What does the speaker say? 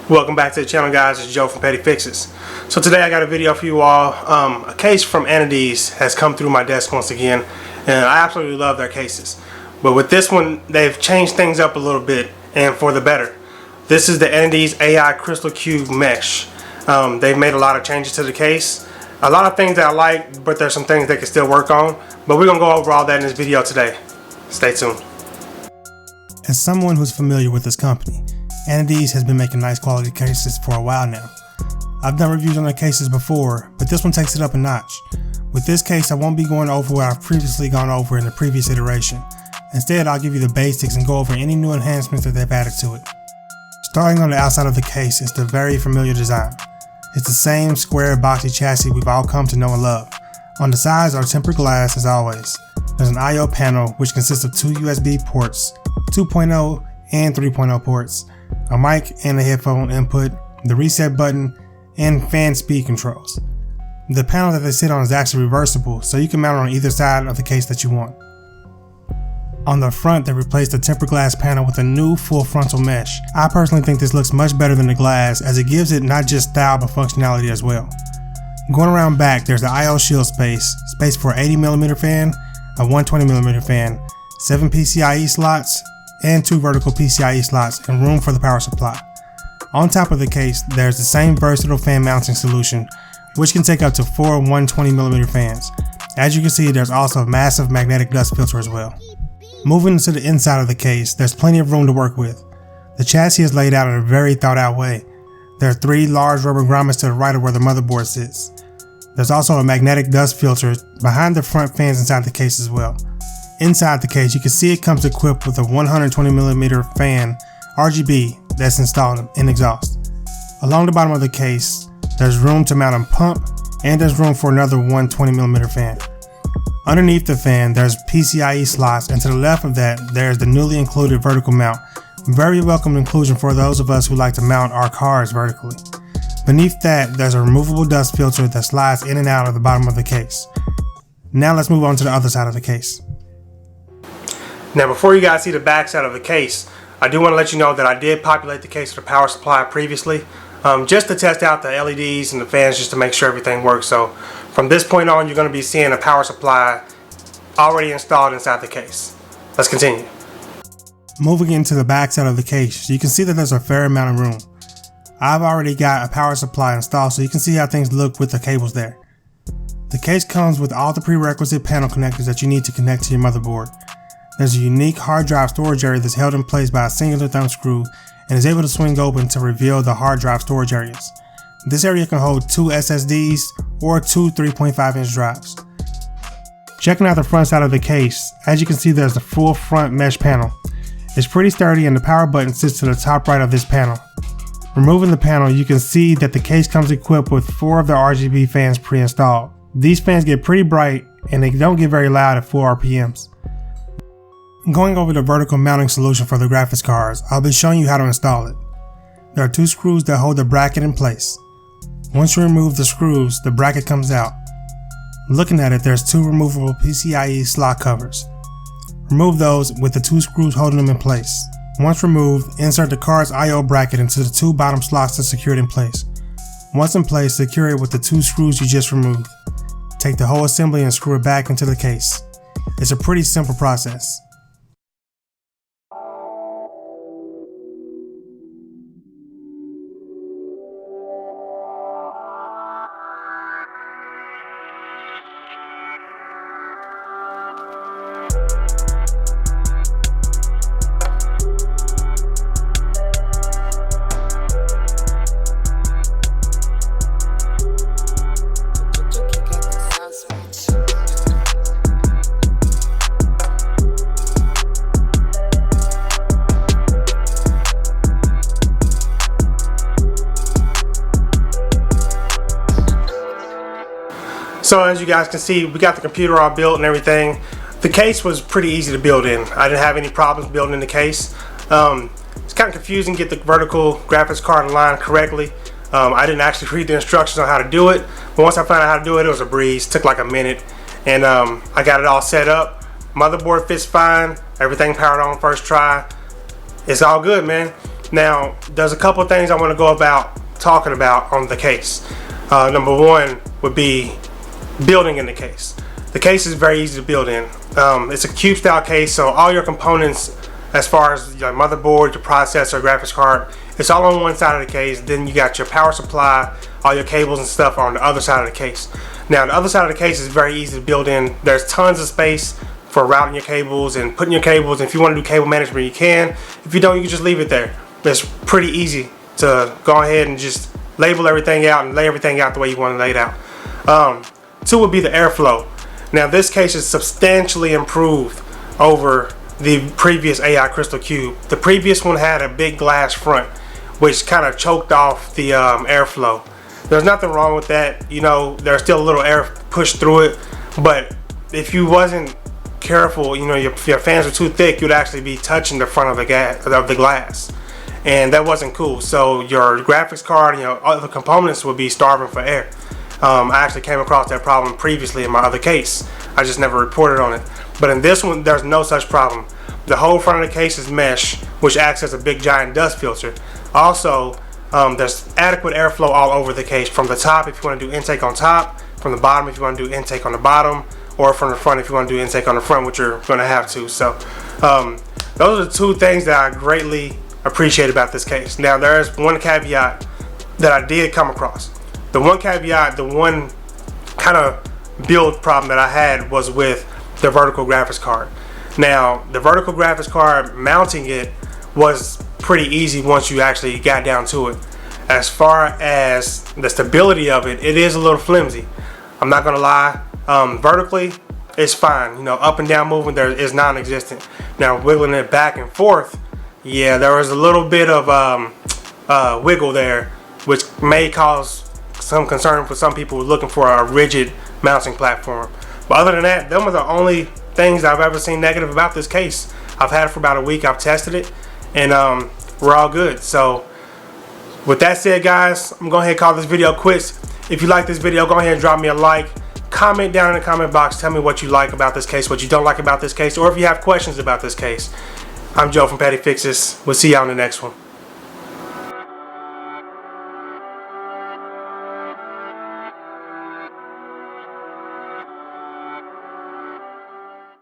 Welcome back to the channel, guys. It's Joe from Petty Fixes. So today I got a video for you all. A case from Anidees has come through my desk once again, and I absolutely love their cases. But with this one, they've changed things up a little bit, and for the better. This is the Anidees AI Crystal Cube Mesh. They've made a lot of changes to the case. A lot of things that I like, but there's some things they can still work on. But we're going to go over all that in this video today. Stay tuned. As someone who's familiar with this company, Anidees has been making nice quality cases for a while now. I've done reviews on their cases before, but this one takes it up a notch. With this case, I won't be going over what I've previously gone over in the previous iteration. Instead, I'll give you the basics and go over any new enhancements that they've added to it. Starting on the outside of the case is the very familiar design. It's the same square boxy chassis we've all come to know and love. On the sides are tempered glass as always. There's an I/O panel which consists of two USB ports, 2.0 and 3.0 ports, a mic and a headphone input, the reset button, and fan speed controls. The panel that they sit on is actually reversible, so you can mount it on either side of the case that you want. On the front, they replaced the tempered glass panel with a new full frontal mesh. I personally think this looks much better than the glass, as it gives it not just style but functionality as well. Going around back, there's the I/O shield space for an 80mm fan, a 120mm fan, 7 PCIe slots, and 2 vertical PCIe slots, and room for the power supply. On top of the case, there's the same versatile fan mounting solution, which can take up to 4 120mm fans. As you can see, there's also a massive magnetic dust filter as well. Moving to the inside of the case, there's plenty of room to work with. The chassis is laid out in a very thought out way. There are 3 large rubber grommets to the right of where the motherboard sits. There's also a magnetic dust filter behind the front fans inside the case as well. Inside the case, you can see it comes equipped with a 120mm fan RGB that's installed in exhaust. Along the bottom of the case, there's room to mount a pump, and there's room for another 120mm fan. Underneath the fan, there's PCIe slots, and to the left of that, there's the newly included vertical mount. Very welcome inclusion for those of us who like to mount our cars vertically. Beneath that, there's a removable dust filter that slides in and out of the bottom of the case. Now let's move on to the other side of the case. Now before you guys see the back side of the case, I do want to let you know that I did populate the case with a power supply previously, just to test out the LEDs and the fans, just to make sure everything works. So from this point on, you're going to be seeing a power supply already installed inside the case. Let's continue. Moving into the back side of the case, you can see that there's a fair amount of room. I've already got a power supply installed, so you can see how things look with the cables there. The case comes with all the prerequisite panel connectors that you need to connect to your motherboard. There's a unique hard drive storage area that's held in place by a singular thumb screw and is able to swing open to reveal the hard drive storage areas. This area can hold 2 SSDs or 2 3.5-inch drives. Checking out the front side of the case, as you can see, there's the full front mesh panel. It's pretty sturdy, and the power button sits to the top right of this panel. Removing the panel, you can see that the case comes equipped with 4 of the RGB fans pre-installed. These fans get pretty bright and they don't get very loud at full RPMs. Going over the vertical mounting solution for the graphics cards, I'll be showing you how to install it. There are 2 screws that hold the bracket in place. Once you remove the screws, the bracket comes out. Looking at it, there's 2 removable PCIe slot covers. Remove those with the 2 screws holding them in place. Once removed, insert the card's I/O bracket into the 2 bottom slots to secure it in place. Once in place, secure it with the 2 screws you just removed. Take the whole assembly and screw it back into the case. It's a pretty simple process. So as you guys can see, we got the computer all built and everything. The case was pretty easy to build in. I didn't have any problems building in the case. It's kind of confusing to get the vertical graphics card aligned correctly. I didn't actually read the instructions on how to do it, but once I found out how to do it, it was a breeze. It took like a minute, and I got it all set up. Motherboard fits fine. Everything powered on first try. It's all good, man. Now, there's a couple of things I want to go about talking about on the case. Number one would be building in the case. The case is very easy to build in. It's a cube style case, so all your components, as far as your motherboard, your processor, graphics card, it's all on one side of the case. Then you got your power supply, all your cables and stuff are on the other side of the case. Now, the other side of the case is very easy to build in. There's tons of space for routing your cables and putting your cables. If you want to do cable management, you can. If you don't, you can just leave it there. It's pretty easy to go ahead and just label everything out and lay everything out the way you want to lay it out. Two would be the airflow. Now, this case is substantially improved over the previous AI Crystal Cube. The previous one had a big glass front, which kind of choked off the airflow. There's nothing wrong with that. You know, there's still a little air pushed through it, but if you wasn't careful, you know, if your fans were too thick, you'd actually be touching the front of the glass, and that wasn't cool. So your graphics card and your other components would be starving for air. I actually came across that problem previously in my other case. I just never reported on it. But in this one, there's no such problem. The whole front of the case is mesh, which acts as a big giant dust filter. Also, there's adequate airflow all over the case. From the top, if you want to do intake on top. From the bottom, if you want to do intake on the bottom. Or from the front, if you want to do intake on the front, which you're going to have to. So, those are the two things that I greatly appreciate about this case. Now, there is one caveat that I did come across. The one caveat, the one kind of build problem that I had was with the vertical graphics card. Now, the vertical graphics card, mounting it was pretty easy once you actually got down to it. As far as the stability of it, it is a little flimsy. I'm not gonna lie. Vertically, it's fine. You know, up and down movement there is non-existent. Now, wiggling it back and forth, yeah, there was a little bit of wiggle there, which may cause some concern for some people looking for a rigid mounting platform. But other than that, them are the only things I've ever seen negative about this case. I've had it for about a week. I've tested it, and we're all good. So with that said, guys, I'm going to go ahead and call this video quits. If you like this video, go ahead and drop me a like. Comment down in the comment box. Tell me what you like about this case, what you don't like about this case, or if you have questions about this case. I'm Joe from Petty Fixes. We'll see y'all in the next one.